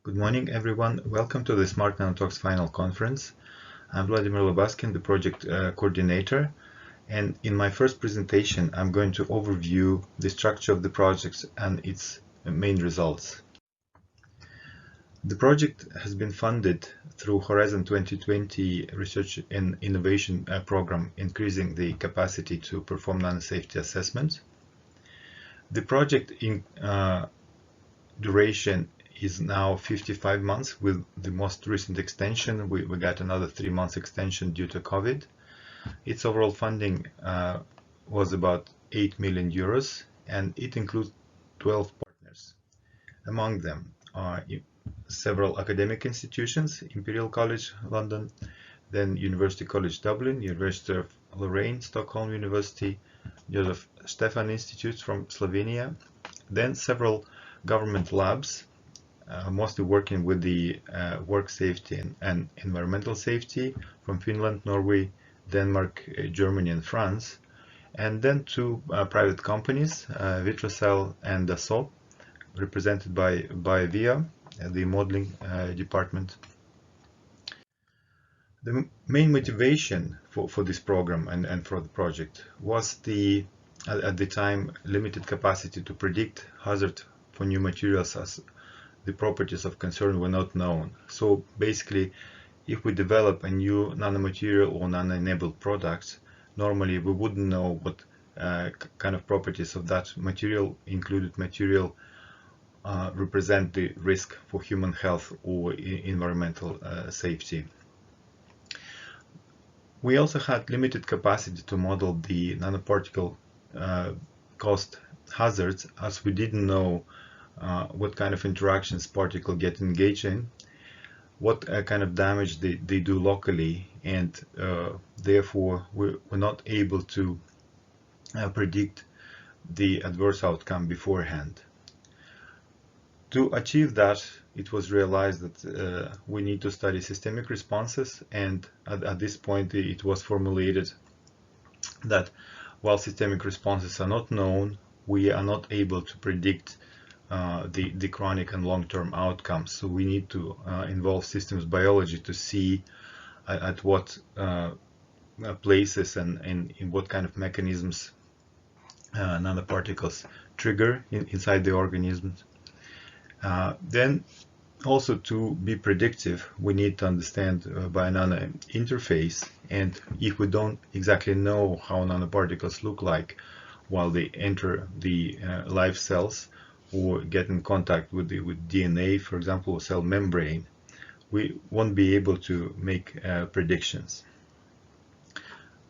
Good morning, everyone. Welcome to the Smart Nanotalks final conference. I'm Vladimir Lobaskin, the project coordinator, and in my first presentation, I'm going to overview the structure of the project and its main results. The project has been funded through Horizon 2020 Research and Innovation Program, increasing the capacity to perform nanosafety assessments. The project in duration is now 55 months. With the most recent extension, we got another 3 months extension due to COVID. Its overall funding was about 8 million euros, and it includes 12 partners. Among them are several academic institutions: Imperial College London, then University College Dublin, University of Lorraine, Stockholm University, Josef Stefan Institute from Slovenia, then several government labs, mostly working with the work safety and environmental safety from Finland, Norway, Denmark, Germany, and France, and then two private companies, Vitrocell and Dassault, represented by BioVia, the modeling department. The main motivation for this program and for the project was at the time, limited capacity to predict hazard for new materials, as the properties of concern were not known. So basically, if we develop a new nanomaterial or nano-enabled products, normally we wouldn't know what kind of properties of that material, included material, represent the risk for human health or environmental safety. We also had limited capacity to model the nanoparticle cost hazards, as we didn't know what kind of interactions particles get engaged in, what kind of damage they do locally, and therefore we're not able to predict the adverse outcome beforehand. To achieve that, it was realized that we need to study systemic responses, and at this point it was formulated that while systemic responses are not known, we are not able to predict the chronic and long-term outcomes. So we need to involve systems biology to see at what places and in what kind of mechanisms nanoparticles trigger inside the organisms. Then also, to be predictive, we need to understand bio-nano interface, and if we don't exactly know how nanoparticles look like while they enter the live cells or get in contact with DNA, for example, or cell membrane, we won't be able to make predictions.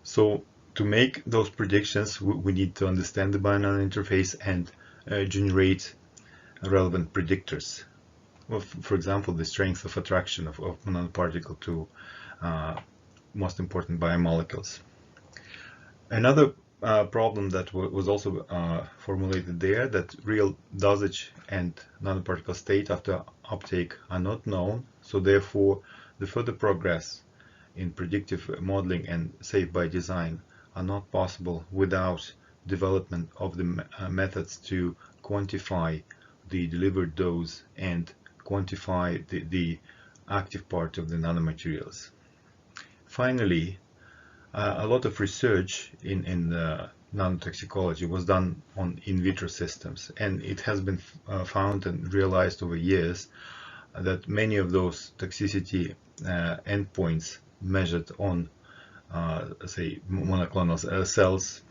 So to make those predictions, we need to understand the bio-nano interface and generate relevant predictors. Well, for example, the strength of attraction of nanoparticle to most important biomolecules. Another problem that was also formulated there, that real dosage and nanoparticle state after uptake are not known, so therefore the further progress in predictive modeling and safe by design are not possible without development of the methods to quantify the delivered dose and quantify the active part of the nanomaterials. Finally, a lot of research in nanotoxicology was done on in vitro systems, and it has been found and realized over years that many of those toxicity endpoints measured on, say, monoclonal cells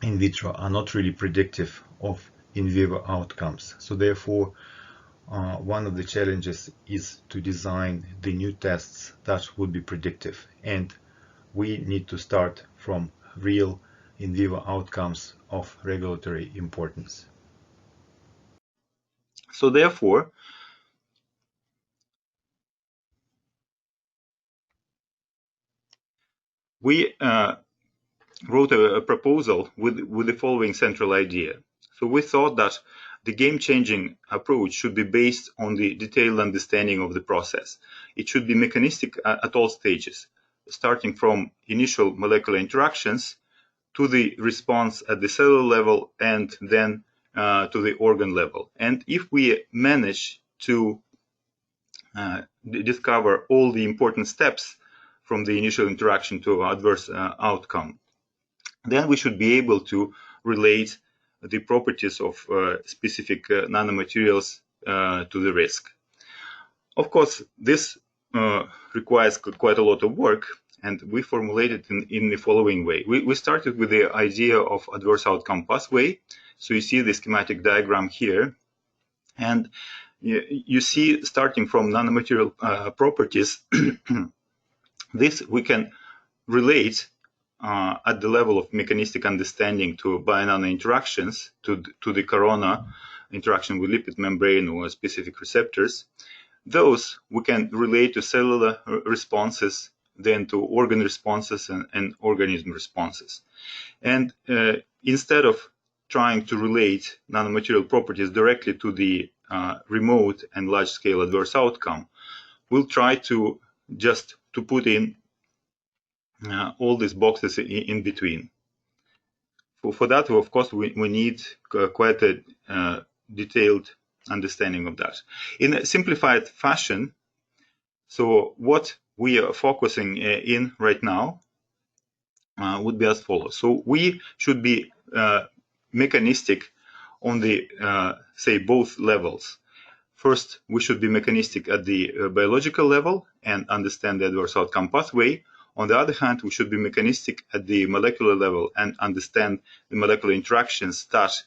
in vitro are not really predictive of in vivo outcomes. So therefore, one of the challenges is to design the new tests that would be predictive, and we need to start from real in vivo outcomes of regulatory importance. So therefore, we wrote a proposal with the following central idea. So we thought that the game-changing approach should be based on the detailed understanding of the process. It should be mechanistic at all stages, starting from initial molecular interactions to the response at the cellular level and then to the organ level. And if we manage to discover all the important steps from the initial interaction to adverse outcome. Then we should be able to relate the properties of specific nanomaterials to the risk. Of course, this requires quite a lot of work, and we formulate it in the following way. We started with the idea of adverse outcome pathway. So you see the schematic diagram here, and you see, starting from nanomaterial properties, this we can relate at the level of mechanistic understanding to binano interactions, to the corona interaction with lipid membrane or specific receptors. Those we can relate to cellular responses, then to organ responses and organism responses. And instead of trying to relate nanomaterial properties directly to the remote and large-scale adverse outcome, we'll try to just to put in all these boxes in between. For that, of course, we need quite a detailed understanding of that. In a simplified fashion, so what we are focusing in right now would be as follows. So we should be mechanistic on the, say, both levels. First, we should be mechanistic at the biological level and understand the adverse outcome pathway. On the other hand, we should be mechanistic at the molecular level and understand the molecular interactions that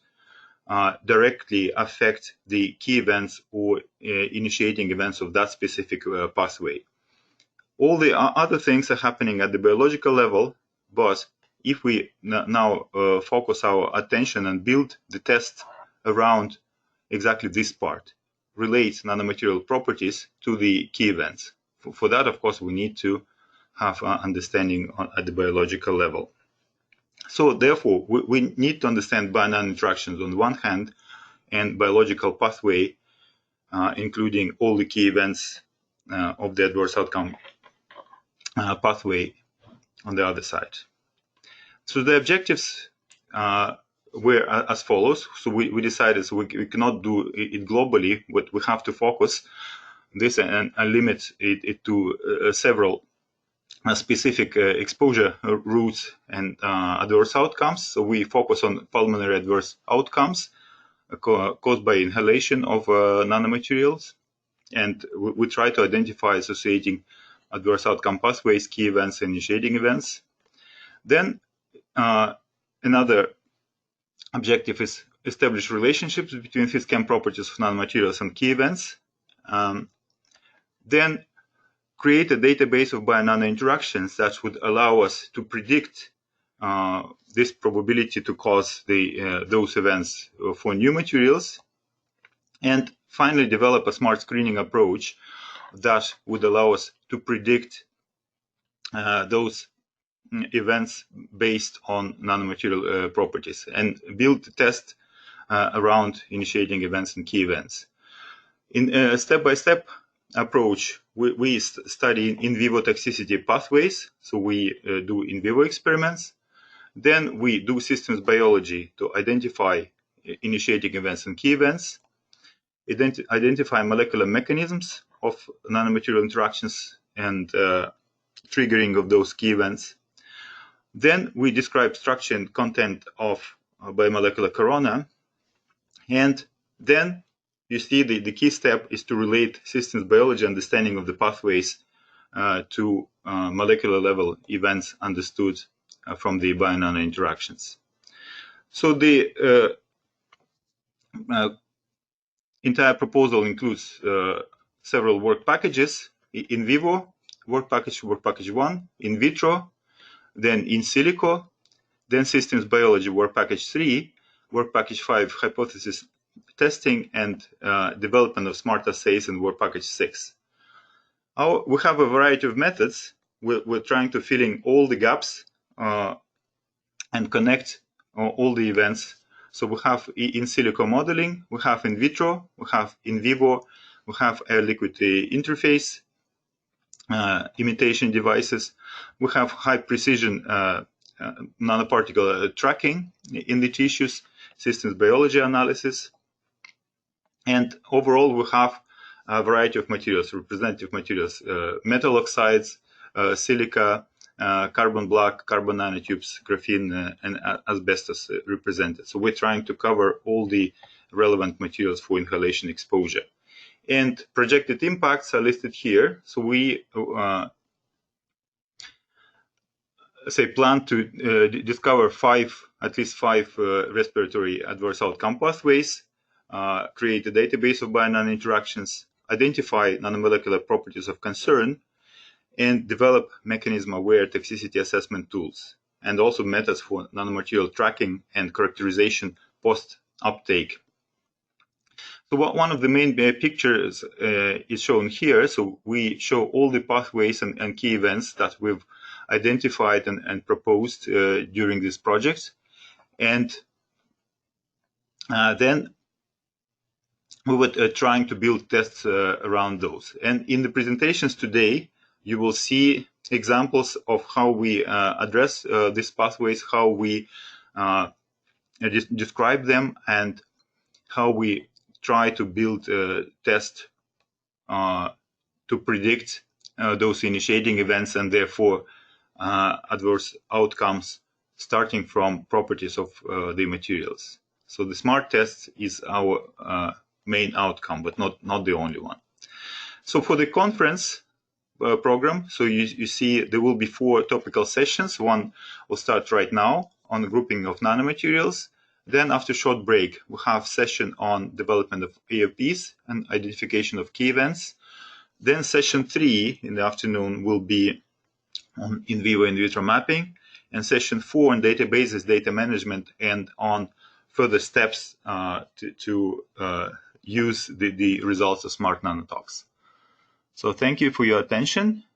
directly affect the key events or initiating events of that specific pathway. All the other things are happening at the biological level, but if we now focus our attention and build the test around exactly this part, relate nanomaterial properties to the key events. For that, of course, we need to have understanding at the biological level. So therefore, we need to understand binano interactions on the one hand and biological pathway, including all the key events of the adverse outcome pathway on the other side. So the objectives were as follows. So we decided we cannot do it globally, but we have to focus this and limit it to several specific exposure routes and adverse outcomes. So we focus on pulmonary adverse outcomes caused by inhalation of nanomaterials, and we try to identify associating adverse outcome pathways, key events, and initiating events. Then another objective is establish relationships between phys-chem properties of nanomaterials and key events. Then create a database of bio-nano interactions that would allow us to predict this probability to cause those events for new materials. And finally, develop a smart screening approach that would allow us to predict those events based on nanomaterial properties and build a test around initiating events and key events. In a step-by-step approach, we study in vivo toxicity pathways. So we do in vivo experiments. Then we do systems biology to identify initiating events and key events, identify molecular mechanisms of nanomaterial interactions and triggering of those key events. Then we describe structure and content of biomolecular corona. And then you see the key step is to relate systems biology understanding of the pathways to molecular level events understood from the bio-nano interactions. So the entire proposal includes several work packages: in vivo, work package 1, in vitro, then in silico, then systems biology, work package 3, work package 5, hypothesis testing and development of smart assays, and work package 6. We have a variety of methods. We're trying to fill in all the gaps and connect all the events. So we have in silico modeling, we have in vitro, we have in vivo, we have air-liquid interface imitation devices. We have high precision nanoparticle tracking in the tissues, systems biology analysis. And overall, we have a variety of materials, representative materials, metal oxides, silica, carbon black, carbon nanotubes, graphene, and asbestos represented. So we're trying to cover all the relevant materials for inhalation exposure. And projected impacts are listed here. So we plan to discover at least five respiratory adverse outcome pathways, create a database of bio-nano interactions, identify nanomolecular properties of concern, and develop mechanism-aware toxicity assessment tools, and also methods for nanomaterial tracking and characterization post-uptake. So one of the main pictures is shown here. So we show all the pathways and key events that we've identified and proposed during this project. And then we were trying to build tests around those. And in the presentations today, you will see examples of how we address these pathways, how we describe them, and how we try to build a test to predict those initiating events and therefore adverse outcomes starting from properties of the materials. So the SMART test is our main outcome, but not the only one. So for the conference program, so you see there will be 4 topical sessions. One will start right now on the grouping of nanomaterials. Then after a short break, we'll have session on development of AFPs and identification of key events. Then session 3 in the afternoon will be on in vivo in vitro mapping, and session 4 on databases, data management, and on further steps to use the results of SMART nanotox. So thank you for your attention.